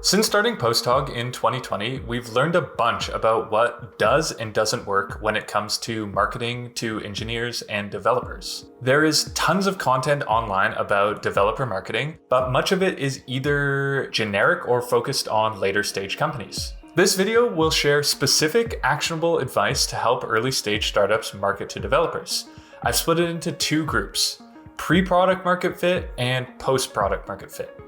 Since starting PostHog in 2020, we've learned a bunch about what does and doesn't work when it comes to marketing to engineers and developers. There is tons of content online about developer marketing, but much of it is either generic or focused on later stage companies. This video will share specific actionable advice to help early stage startups market to developers. I've split it into two groups: pre-product market fit and post-product market fit.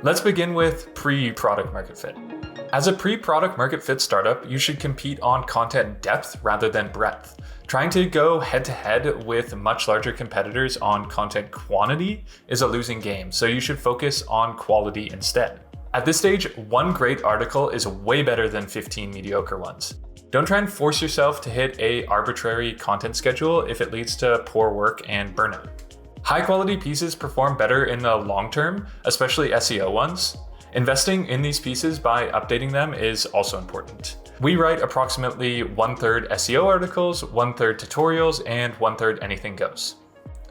Let's begin with pre-product market fit. As a pre-product market fit startup, you should compete on content depth rather than breadth. Trying to go head-to-head with much larger competitors on content quantity is a losing game, so you should focus on quality instead. At this stage, one great article is way better than 15 mediocre ones. Don't try and force yourself to hit an arbitrary content schedule if it leads to poor work and burnout. High-quality pieces perform better in the long term, especially SEO ones. Investing in these pieces by updating them is also important. We write approximately 1/3 SEO articles, 1/3 tutorials, and 1/3 anything goes.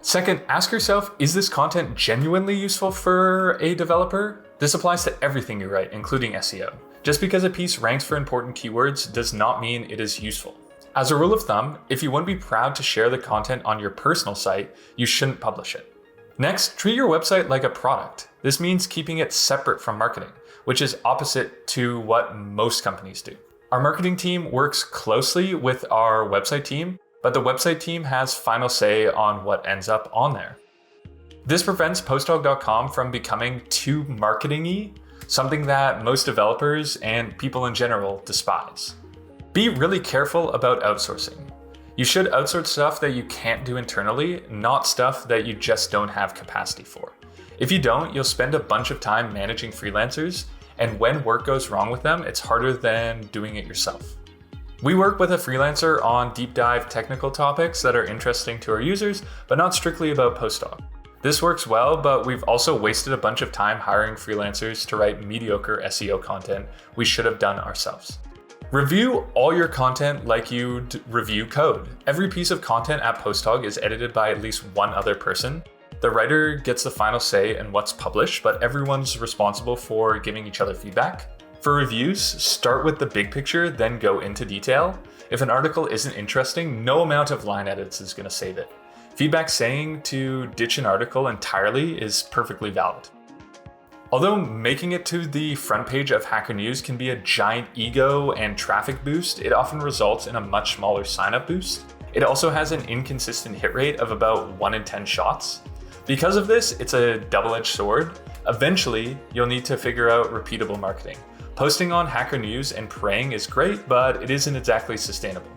Second, ask yourself, is this content genuinely useful for a developer? This applies to everything you write, including SEO. Just because a piece ranks for important keywords does not mean it is useful. As a rule of thumb, if you wouldn't be proud to share the content on your personal site, you shouldn't publish it. Next, treat your website like a product. This means keeping it separate from marketing, which is opposite to what most companies do. Our marketing team works closely with our website team, but the website team has final say on what ends up on there. This prevents PostHog.com from becoming too marketing-y, something that most developers and people in general despise. Be really careful about outsourcing. You should outsource stuff that you can't do internally, not stuff that you just don't have capacity for. If you don't, you'll spend a bunch of time managing freelancers, and when work goes wrong with them, it's harder than doing it yourself. We work with a freelancer on deep dive technical topics that are interesting to our users, but not strictly about PostHog. This works well, but we've also wasted a bunch of time hiring freelancers to write mediocre SEO content we should have done ourselves. Review all your content like you'd review code. Every piece of content at PostHog is edited by at least one other person. The writer gets the final say in what's published, but everyone's responsible for giving each other feedback. For reviews, start with the big picture, then go into detail. If an article isn't interesting, no amount of line edits is going to save it. Feedback saying to ditch an article entirely is perfectly valid. Although making it to the front page of Hacker News can be a giant ego and traffic boost, it often results in a much smaller sign-up boost. It also has an inconsistent hit rate of about 1 in 10 shots. Because of this, it's a double-edged sword. Eventually, you'll need to figure out repeatable marketing. Posting on Hacker News and praying is great, but it isn't exactly sustainable.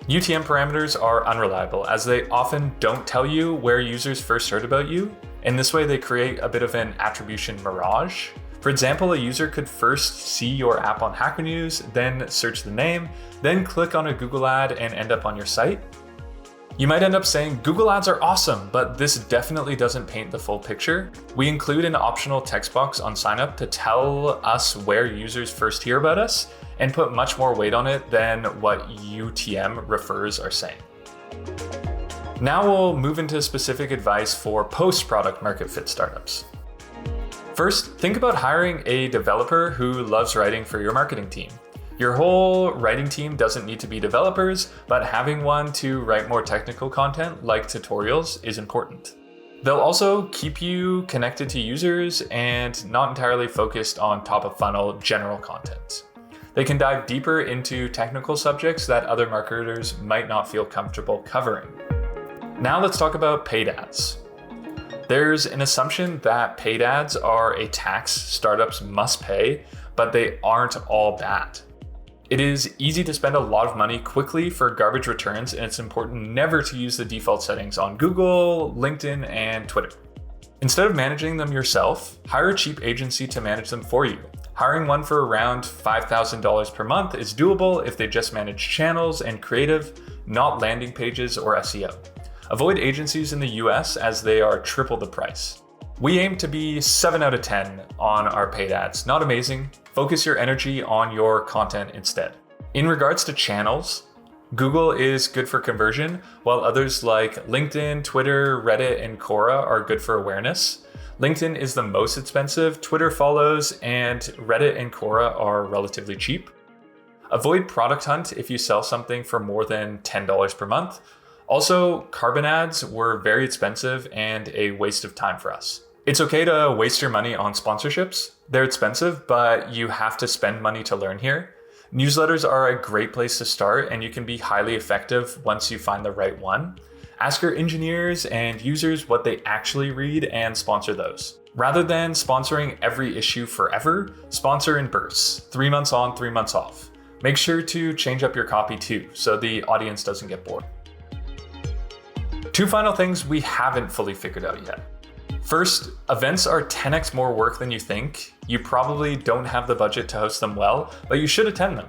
UTM parameters are unreliable, as they often don't tell you where users first heard about you. In this way, they create a bit of an attribution mirage. For example, a user could first see your app on Hacker News, then search the name, then click on a Google ad and end up on your site. You might end up saying, Google ads are awesome, but this definitely doesn't paint the full picture. We include an optional text box on sign up to tell us where users first hear about us and put much more weight on it than what UTM refers are saying. Now we'll move into specific advice for post-product market fit startups. First, think about hiring a developer who loves writing for your marketing team. Your whole writing team doesn't need to be developers, but having one to write more technical content like tutorials is important. They'll also keep you connected to users and not entirely focused on top-of-funnel general content. They can dive deeper into technical subjects that other marketers might not feel comfortable covering. Now let's talk about paid ads. There's an assumption that paid ads are a tax startups must pay, but they aren't all bad. It is easy to spend a lot of money quickly for garbage returns, and it's important never to use the default settings on Google, LinkedIn, and Twitter. Instead of managing them yourself, hire a cheap agency to manage them for you. Hiring one for around $5,000 per month is doable if they just manage channels and creative, not landing pages or SEO. Avoid agencies in the US as they are triple the price. We aim to be 7 out of 10 on our paid ads. Not amazing. Focus your energy on your content instead. In regards to channels, Google is good for conversion, while others like LinkedIn, Twitter, Reddit, and Quora are good for awareness. LinkedIn is the most expensive, Twitter follows, and Reddit and Quora are relatively cheap. Avoid product hunt if you sell something for more than $10 per month. Also, carbon ads were very expensive and a waste of time for us. It's okay to waste your money on sponsorships. They're expensive, but you have to spend money to learn here. Newsletters are a great place to start, and you can be highly effective once you find the right one. Ask your engineers and users what they actually read and sponsor those. Rather than sponsoring every issue forever, sponsor in bursts, 3 months on, 3 months off. Make sure to change up your copy too, so the audience doesn't get bored. 2 final things we haven't fully figured out yet. First, events are 10x more work than you think. You probably don't have the budget to host them well, but you should attend them.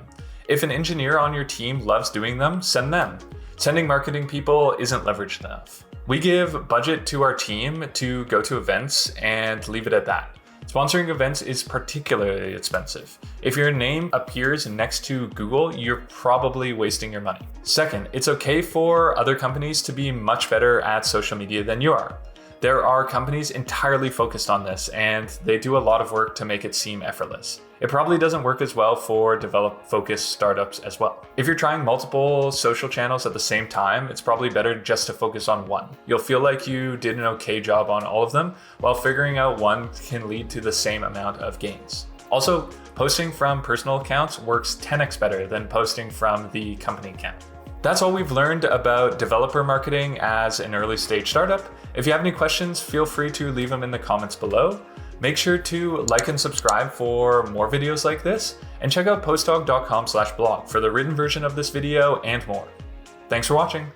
If an engineer on your team loves doing them, send them. Sending marketing people isn't leveraged enough. We give budget to our team to go to events and leave it at that. Sponsoring events is particularly expensive. If your name appears next to Google, you're probably wasting your money. Second, it's okay for other companies to be much better at social media than you are. There are companies entirely focused on this, and they do a lot of work to make it seem effortless. It probably doesn't work as well for develop-focused startups as well. If you're trying multiple social channels at the same time, it's probably better just to focus on one. You'll feel like you did an okay job on all of them, while figuring out one can lead to the same amount of gains. Also, posting from personal accounts works 10x better than posting from the company account. That's all we've learned about developer marketing as an early stage startup. If you have any questions, feel free to leave them in the comments below. Make sure to like and subscribe for more videos like this, and check out posthog.com/blog for the written version of this video and more. Thanks for watching.